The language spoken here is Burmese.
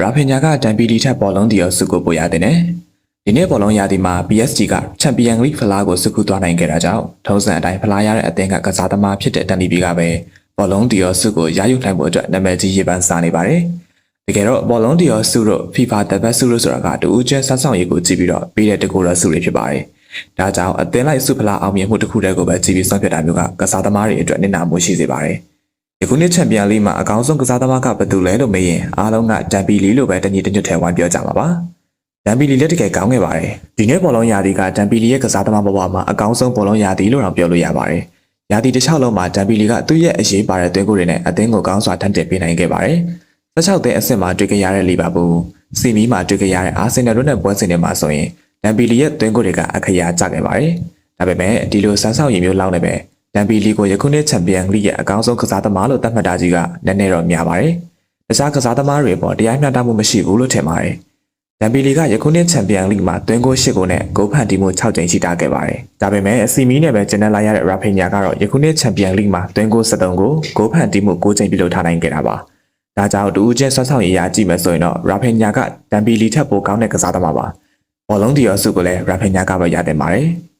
ရာဖင်ညာကတန်ပီလီထက်ဘောလုံးတီရောစုကိုပို့ရတဲ့နဲ့ဒီနေ့ဘောလုံးရာသီမှာ PSG ကချန်ပီယံလိဖလားကိုစုခုသွားနိုင်ခဲ့တာကြောင့်ထုံးစံအတိုင်းဖလားရတဲ့အသင်းကကစားသမားဖြစ်တဲ့တန်လီပီကပဲဘောလုံးတီရောစုကိုရယူနိုင်ဖို့အတွက်နာမည်ကြီးရေးပန်းစားနေပါတယ်။တကယ်တော့ဘောလုံးတီရောစုတို့ FIFA တပတ်စုလို့ဆိုတာကတူဦးကျဲဆက်ဆောင်ရေးကိုကြည့်ပြီးတော့ပြီးတဲ့တကူရောစုတွေဖြစ်ပါတယ်။ဒါကြောင့်အသင်းလိုက်စုဖလားအောင်မြင်မှုတစ်ခုတည်းကိုပဲကြည့်ပြီးဆုံးဖြတ်တာမျိုးကကစားသမားတွေအတွက်နစ်နာမှုရှိစေပါတယ်။ယခုနှစ်ချန်ပီယံလိမှာအကောင်းဆုံးကစားသမားကဘယ်သူလဲလို့မေးရင်အားလုံးကတန်ပီလီလို့ပဲတညီတညွတ်ထဲဝိုင်းပြောကြမှာပါ။တန်ပီလီလက်တကယ်ကောင်းခဲ့ပါတယ်။ဒီနေ့ဘောလုံးရာသီကတန်ပီလီရဲ့ကစားသမားဘဝမှာအကောင်းဆုံးဘောလုံးရာသီလို့တောင်ပြောလို့ရပါတယ်။ရာသီတစ်လျှောက်လုံးမှာတန်ပီလီကသူ့ရဲ့အရေးပါတဲ့သွင်းကိုတွေနဲ့အသင်းကိုကောင်းစွာထပ်တင်ပေးနိုင်ခဲ့ပါတယ်။16သိန်းအဆင့်မှာတွေ့ကြရတဲ့လီဗာပူး၊စီမီမှာတွေ့ကြရတဲ့အာဆင်နယ်တို့နဲ့ပွဲစဉ်တွေမှာဆိုရင်တန်ပီလီရဲ့သွင်းကိုတွေကအခရာကျခဲ့ပါတယ်။ဒါပေမဲ့ဒီလိုဆန်းဆောင်ရည်မျိုးလောက်နေပဲတန်ပီလီကိုယခုနှစ်ချန်ပီယံလိရဲ့အကောင်းဆုံးကစားသမားလို့သတ်မှတ်တာကြီးကနည်းနည်းတော့များပါတယ်။တခြားကစားသမားတွေပေါ်တရားမျှတမှုမရှိဘူးလို့ထင်ပါတယ်။တန်ပီလီကယခုနှစ်ချန်ပီယံလိမှာသွင်းကို8ကိုနဲ့ဂိုးဖန်တီမှု6ကြိမ်ရှိတာခဲ့ပါတယ်။ဒါပေမဲ့စီမီနဲ့ပဲကျန်တဲ့လိုက်ရတဲ့ရာဖင်ညာကတော့ယခုနှစ်ချန်ပီယံလိမှာသွင်းကို73ကိုဂိုးဖန်တီမှု9ကြိမ်ပြုလုပ်ထားနိုင်ခဲ့တာပါ။ဒါကြောင့်တူဦးချင်းဆွမ်းဆောင်ရည်ရကြည့်မယ်ဆိုရင်တော့ရာဖင်ညာကတန်ပီလီထက်ပိုကောင်းတဲ့ကစားသမားပါ။ဘောလုံးတီရောစုကိုလည်းရာဖင်ညာကပဲရတင်ပါတယ်။